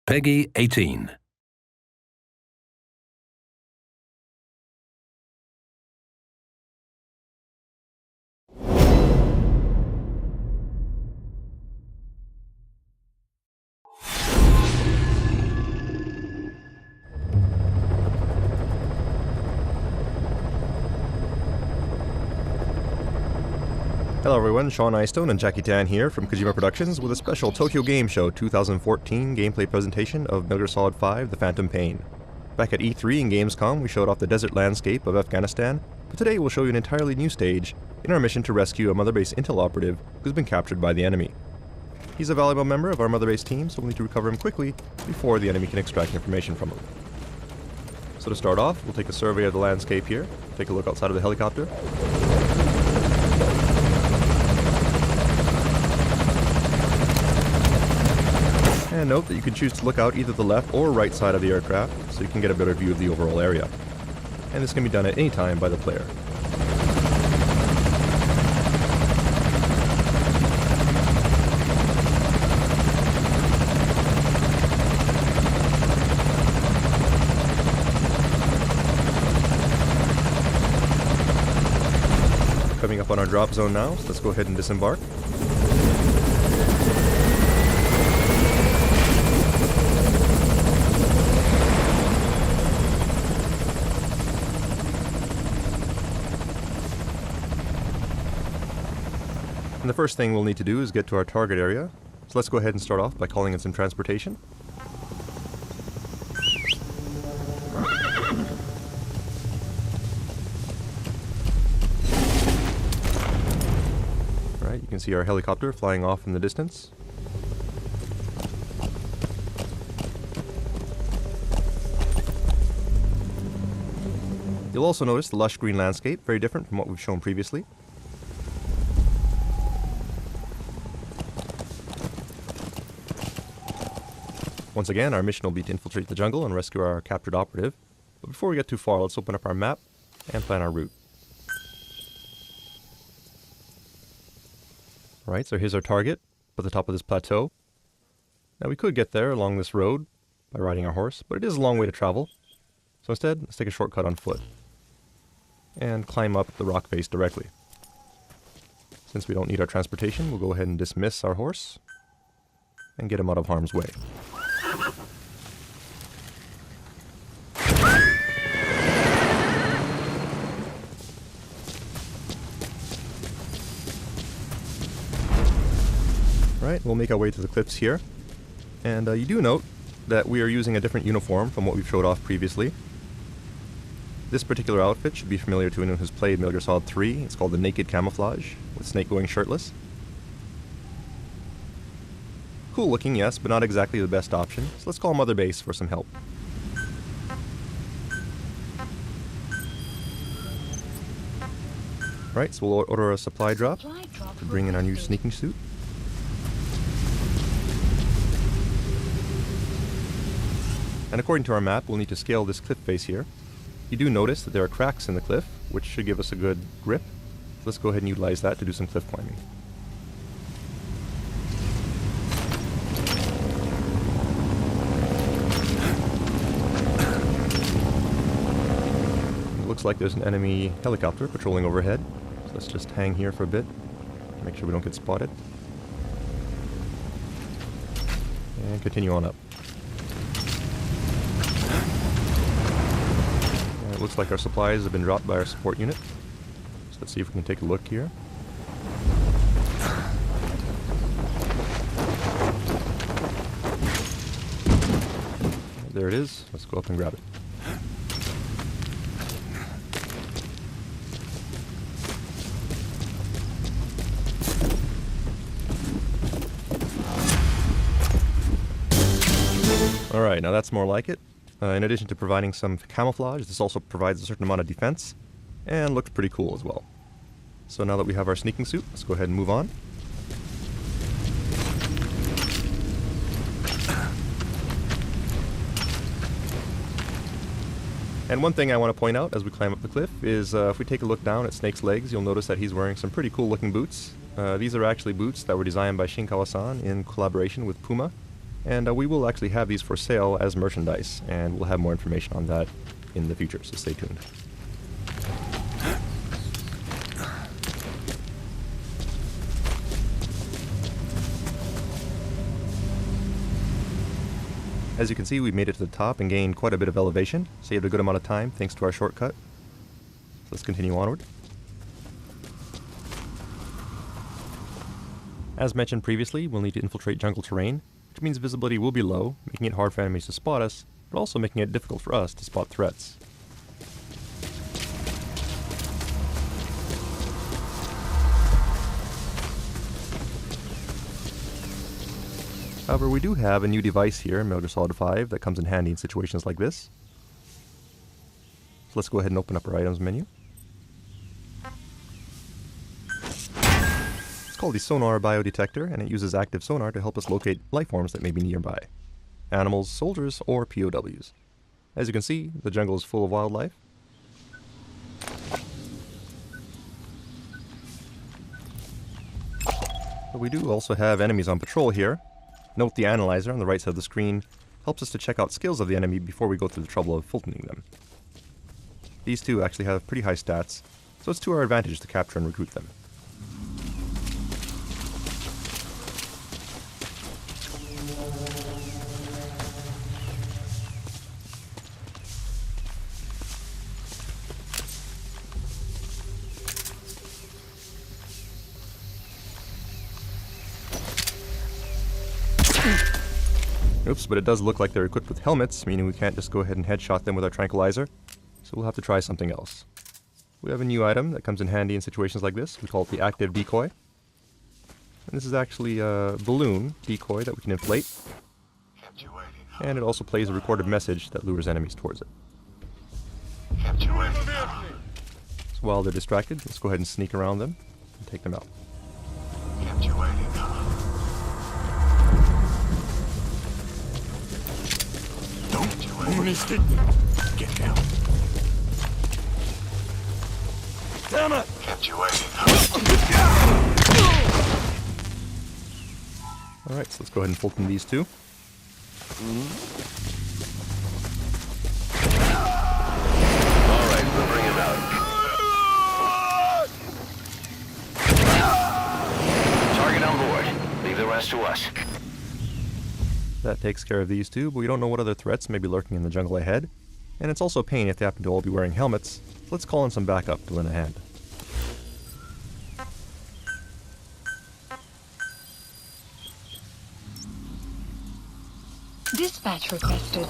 Peggy 18. Hello everyone, Sean Eystone and Jackie Tan here from Kojima Productions with a special Tokyo Game Show 2014 gameplay presentation of Metal Gear Solid 5 The Phantom Pain. Back at E3 and Gamescom we showed off the desert landscape of Afghanistan, but today we'll show you an entirely new stage in our mission to rescue a Mother Base Intel operative who's been captured by the enemy. He's a valuable member of our Mother Base team, so we'll need to recover him quickly before the enemy can extract information from him. So to start off, we'll take a survey of the landscape here, take a look outside of the helicopter. And note that you can choose to look out either the left or right side of the aircraft, so you can get a better view of the overall area. And this can be done at any time by the player. Coming up on our drop zone now, so let's go ahead and disembark. And the first thing we'll need to do is get to our target area. So let's go ahead and start off by calling in some transportation. Alright, you can see our helicopter flying off in the distance. You'll also notice the lush green landscape, very different from what we've shown previously. Once again, our mission will be to infiltrate the jungle and rescue our captured operative. But before we get too far, let's open up our map and plan our route. Alright, so here's our target, at the top of this plateau. Now we could get there along this road by riding our horse, but it is a long way to travel. So instead, let's take a shortcut on foot and climb up the rock face directly. Since we don't need our transportation, we'll go ahead and dismiss our horse and get him out of harm's way. Right, we'll make our way to the cliffs here, and you do note that we are using a different uniform from what we've showed off previously. This particular outfit should be familiar to anyone who's played Metal Gear Solid 3. It's called the Naked Camouflage, with Snake going shirtless. Cool looking, yes, but not exactly the best option, so let's call Mother Base for some help. Right, so we'll order a supply drop to bring in our new sneaking suit. And according to our map, we'll need to scale this cliff face here. You do notice that there are cracks in the cliff, which should give us a good grip. Let's go ahead and utilize that to do some cliff climbing. It looks like there's an enemy helicopter patrolling overhead. So let's just hang here for a bit, make sure we don't get spotted. And continue on up. It looks like our supplies have been dropped by our support unit. So let's see if we can take a look here. There it is. Let's go up and grab it. Alright, now that's more like it. In addition to providing some camouflage, this also provides a certain amount of defense, and looks pretty cool as well. So now that we have our sneaking suit, let's go ahead and move on. And one thing I want to point out as we climb up the cliff is if we take a look down at Snake's legs, you'll notice that he's wearing some pretty cool looking boots. These are actually boots that were designed by Shinkawa-san in collaboration with Puma. And we will actually have these for sale as merchandise, and we'll have more information on that in the future, so stay tuned. As you can see, we made it to the top and gained quite a bit of elevation, saved a good amount of time thanks to our shortcut. So let's continue onward. As mentioned previously, we'll need to infiltrate jungle terrain, which means visibility will be low, making it hard for enemies to spot us, but also making it difficult for us to spot threats. However, we do have a new device here in Metal Gear Solid 5 that comes in handy in situations like this. So let's go ahead and open up our items menu. It's called the Sonar Biodetector, and it uses active sonar to help us locate life forms that may be nearby. Animals, soldiers, or POWs. As you can see, the jungle is full of wildlife. But we do also have enemies on patrol here. Note the analyzer on the right side of the screen helps us to check out skills of the enemy before we go through the trouble of filtering them. These two actually have pretty high stats, so it's to our advantage to capture and recruit them. Oops, but it does look like they're equipped with helmets, meaning we can't just go ahead and headshot them with our tranquilizer, so we'll have to try something else. We have a new item that comes in handy in situations like this. We call it the active decoy. And this is actually a balloon decoy that we can inflate, and it also plays a recorded message that lures enemies towards it. So while they're distracted, let's go ahead and sneak around them and take them out. Get down. Damn it! Kept you waiting. Alright, so let's go ahead and Fulton these two. Alright, we'll bring him out. Target on board. Leave the rest to us. That takes care of these two, but we don't know what other threats may be lurking in the jungle ahead. And it's also a pain if they happen to all be wearing helmets, so let's call in some backup to lend a hand. Dispatch requested.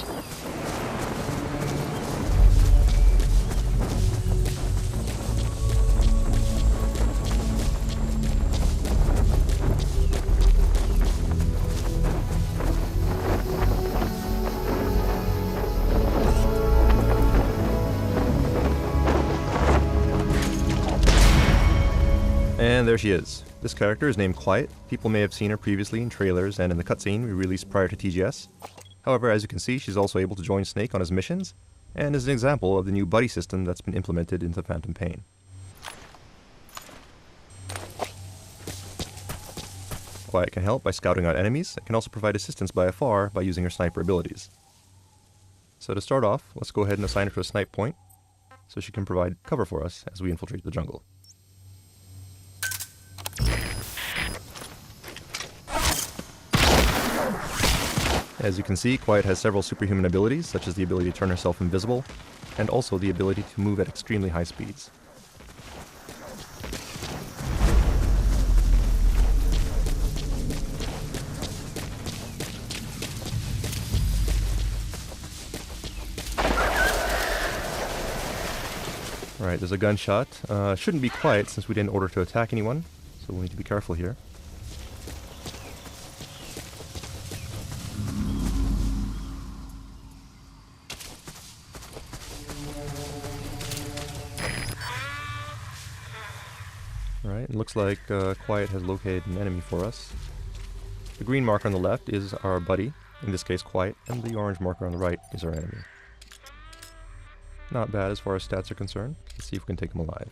And there she is. This character is named Quiet. People may have seen her previously in trailers and in the cutscene we released prior to TGS. However, as you can see, she's also able to join Snake on his missions, and is an example of the new buddy system that's been implemented into Phantom Pain. Quiet can help by scouting out enemies, and can also provide assistance by afar by using her sniper abilities. So to start off, let's go ahead and assign her to a snipe point, so she can provide cover for us as we infiltrate the jungle. As you can see, Quiet has several superhuman abilities, such as the ability to turn herself invisible, and also the ability to move at extremely high speeds. Alright, there's a gunshot. Shouldn't be Quiet since we didn't order to attack anyone, so we'll need to be careful here. Alright, it looks like Quiet has located an enemy for us. The green marker on the left is our buddy, in this case Quiet, and the orange marker on the right is our enemy. Not bad as far as stats are concerned. Let's see if we can take him alive.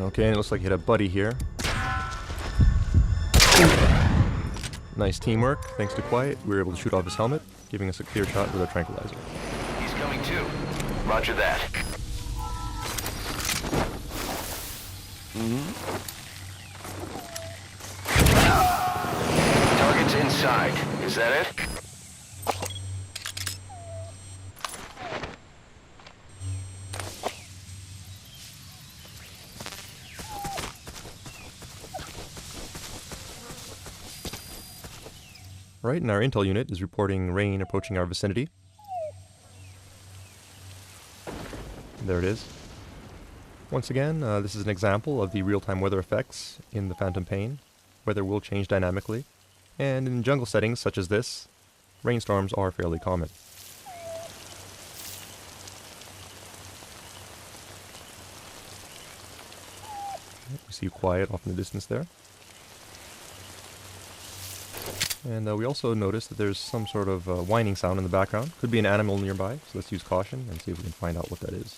Okay, and it looks like you hit a buddy here. Nice teamwork. Thanks to Quiet, we were able to shoot off his helmet, giving us a clear shot with our tranquilizer. He's coming too. Roger that. Target's inside. Is that it? Right, and our intel unit is reporting rain approaching our vicinity. There it is. Once again, this is an example of the real-time weather effects in the Phantom Pain. Weather will change dynamically, and in jungle settings such as this, rainstorms are fairly common. We see Quiet off in the distance there. And we also notice that there's some sort of whining sound in the background. Could be an animal nearby, so let's use caution and see if we can find out what that is.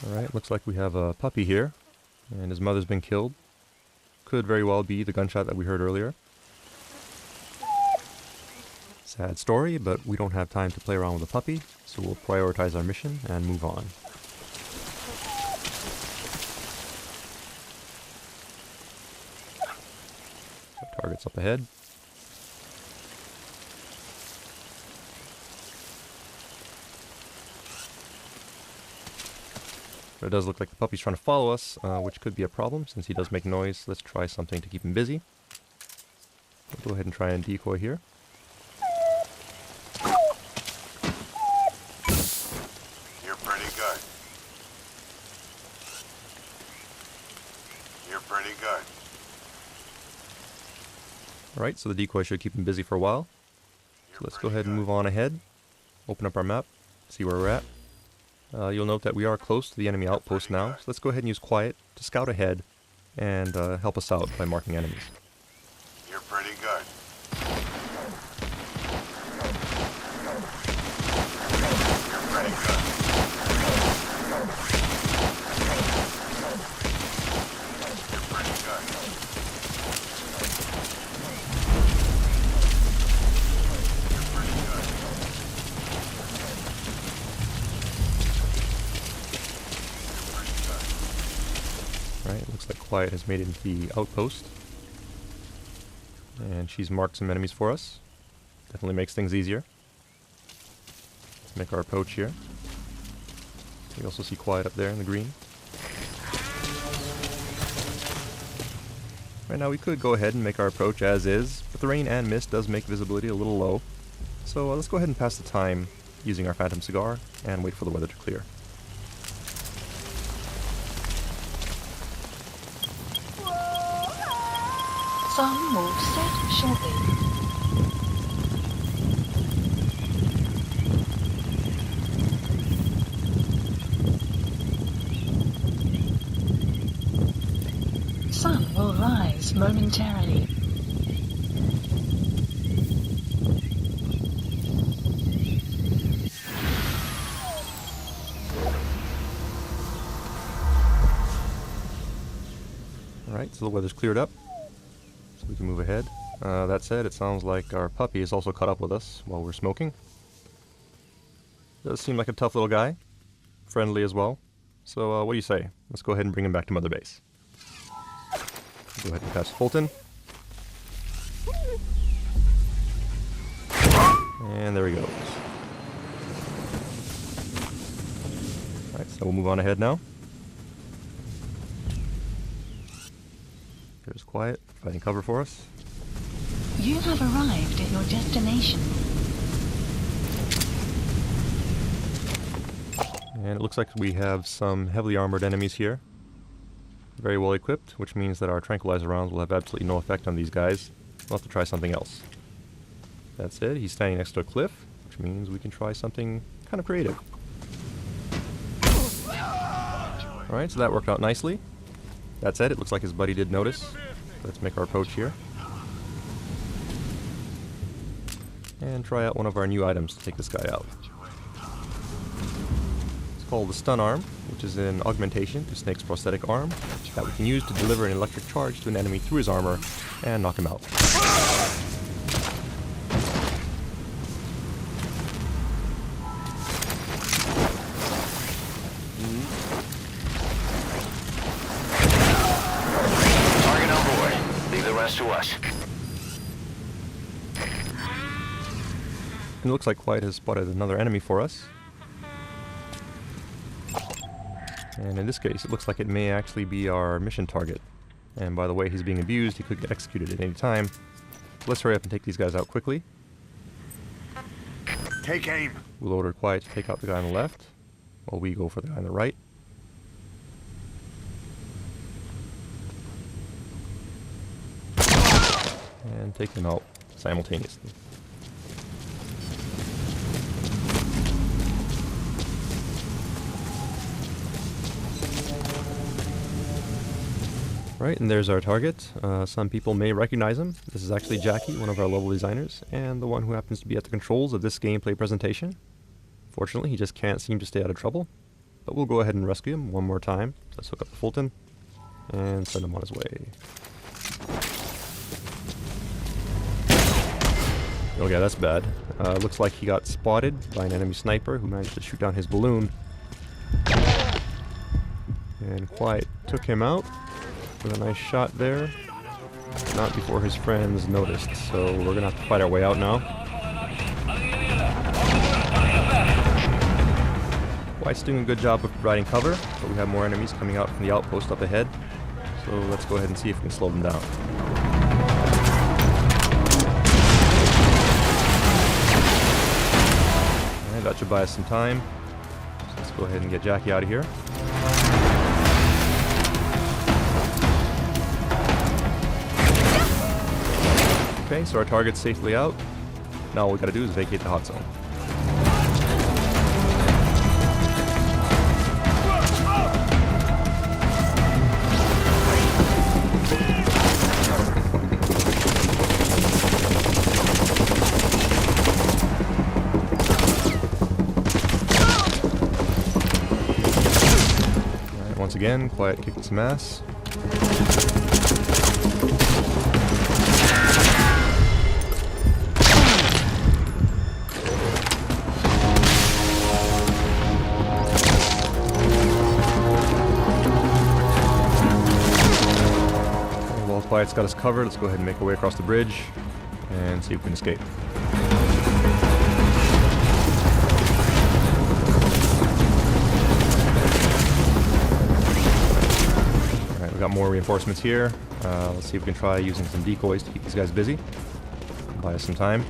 Alright, looks like we have a puppy here. And his mother's been killed. Could very well be the gunshot that we heard earlier. Sad story, but we don't have time to play around with a puppy, so we'll prioritize our mission and move on. So target's up ahead. It does look like the puppy's trying to follow us, which could be a problem since he does make noise. Let's try something to keep him busy. We'll go ahead and try and decoy here. You're pretty good. You're pretty good. Alright, so the decoy should keep him busy for a while. So let's go ahead and move on ahead. Open up our map, see where we're at. You'll note that we are close to the enemy outpost now, so let's go ahead and use Quiet to scout ahead and help us out by marking enemies. You're pretty good. You're pretty good. You're pretty good. You're pretty good. Right, looks like Quiet has made it into the outpost. And she's marked some enemies for us. Definitely makes things easier. Let's make our approach here. We also see Quiet up there in the green. Right now we could go ahead and make our approach as is, but the rain and mist does make visibility a little low. So let's go ahead and pass the time using our Phantom Cigar and wait for the weather to clear. Some will set shortly. Sun will rise momentarily. Alright, so the weather's cleared up. So we can move ahead. That said, it sounds like our puppy is also caught up with us while we're smoking. Does seem like a tough little guy. Friendly as well. So what do you say? Let's go ahead and bring him back to Mother Base. Go ahead and pass Fulton. And there he goes. Alright, so we'll move on ahead now. There's Quiet, finding cover for us. You have arrived at your destination. And it looks like we have some heavily armored enemies here. very well equipped, which means that our tranquilizer rounds will have absolutely no effect on these guys. We'll have to try something else. That's it, he's standing next to a cliff, which means we can try something kind of creative. Alright, so that worked out nicely. That said, it looks like his buddy did notice. Let's make our approach here. And try out one of our new items to take this guy out. It's called the stun arm, which is an augmentation to Snake's prosthetic arm that we can use to deliver an electric charge to an enemy through his armor and knock him out. Target on board. Leave the rest to us. And it looks like Quiet has spotted another enemy for us. And in this case, it looks like it may actually be our mission target. And by the way he's being abused, he could get executed at any time. So let's hurry up and take these guys out quickly. Take aim. We'll order Quiet to take out the guy on the left, while we go for the guy on the right. And take them out simultaneously. Right, and there's our target. Some people may recognize him. This is actually Jackie, one of our level designers, and the one who happens to be at the controls of this gameplay presentation. Fortunately, he just can't seem to stay out of trouble, but we'll go ahead and rescue him one more time. Let's hook up the Fulton and send him on his way. Oh yeah, that's bad. Looks like he got spotted by an enemy sniper who managed to shoot down his balloon. And Quiet took him out with a nice shot there. Not before his friends noticed, so we're gonna have to fight our way out now. Quiet's doing a good job of providing cover, but we have more enemies coming out from the outpost up ahead. So let's go ahead and see if we can slow them down. Alright, that should buy us some time. So let's go ahead and get Jackie out of here. Okay, so our target's safely out. Now all we gotta do is vacate the hot zone. Alright, once again, Quiet kicking some ass. Quiet's got us covered. Let's go ahead and make our way across the bridge and see if we can escape. Alright, we got more reinforcements here. Let's see if we can try using some decoys to keep these guys busy. Buy us some time.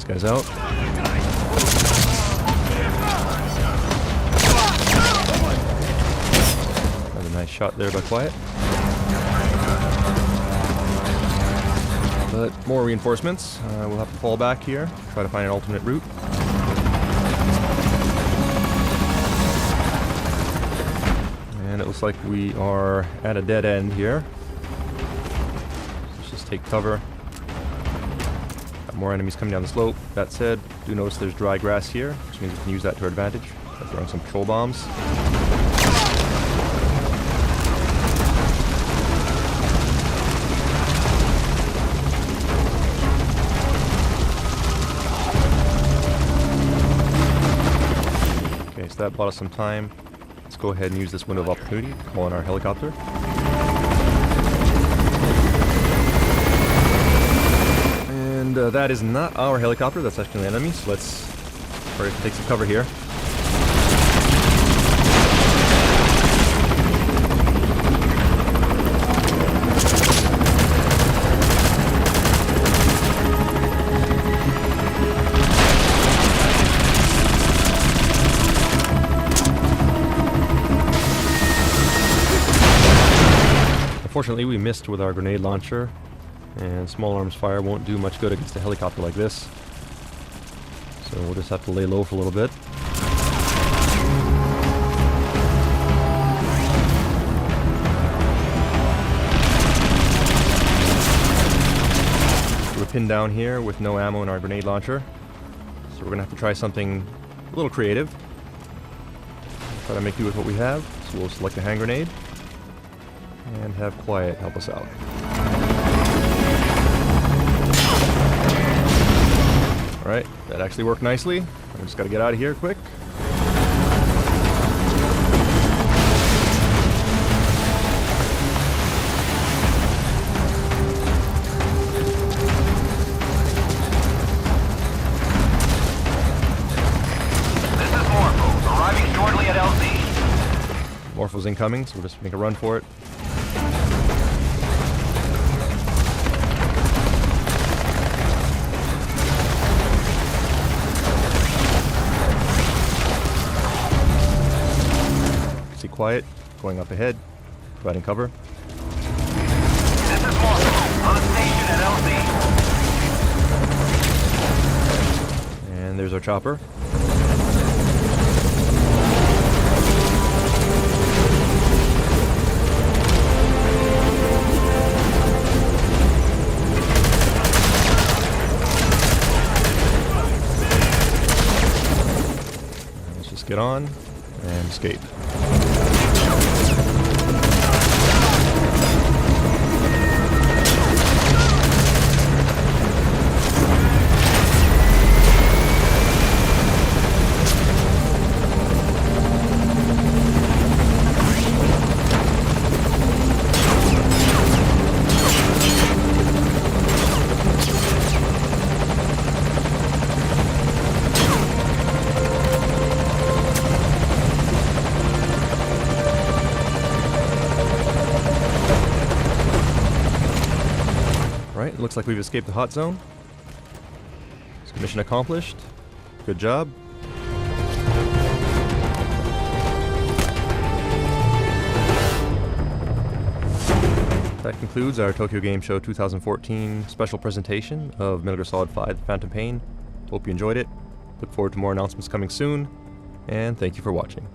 Guys out. Another nice shot there by Quiet. But more reinforcements. We'll have to fall back here, try to find an alternate route. And it looks like we are at a dead end here. Let's just take cover. More enemies coming down the slope. That said, do notice there's dry grass here, which means we can use that to our advantage by throwing some patrol bombs. Okay, so that bought us some time. Let's go ahead and use this window of opportunity to call in our helicopter. And that is not our helicopter, that's actually an enemy, so let's hurry up and take some cover here. Unfortunately, we missed with our grenade launcher, and small arms fire won't do much good against a helicopter like this. So we'll just have to lay low for a little bit. We're pinned down here with no ammo in our grenade launcher, so we're gonna have to try something a little creative. Try to make do with what we have. So we'll select a hand grenade and have Quiet help us out. Alright, that actually worked nicely. I just gotta get out of here quick. This is Morpho, arriving shortly at LZ. Morpho's incoming, so we'll just make a run for it. See Quiet going up ahead, providing cover. This is Morpho, on station at LZ. And there's our chopper. Let's just get on and escape. Right, looks like we've escaped the hot zone. So mission accomplished. Good job. That concludes our Tokyo Game Show 2014 special presentation of Metal Gear Solid 5: The Phantom Pain. Hope you enjoyed it. Look forward to more announcements coming soon, and thank you for watching.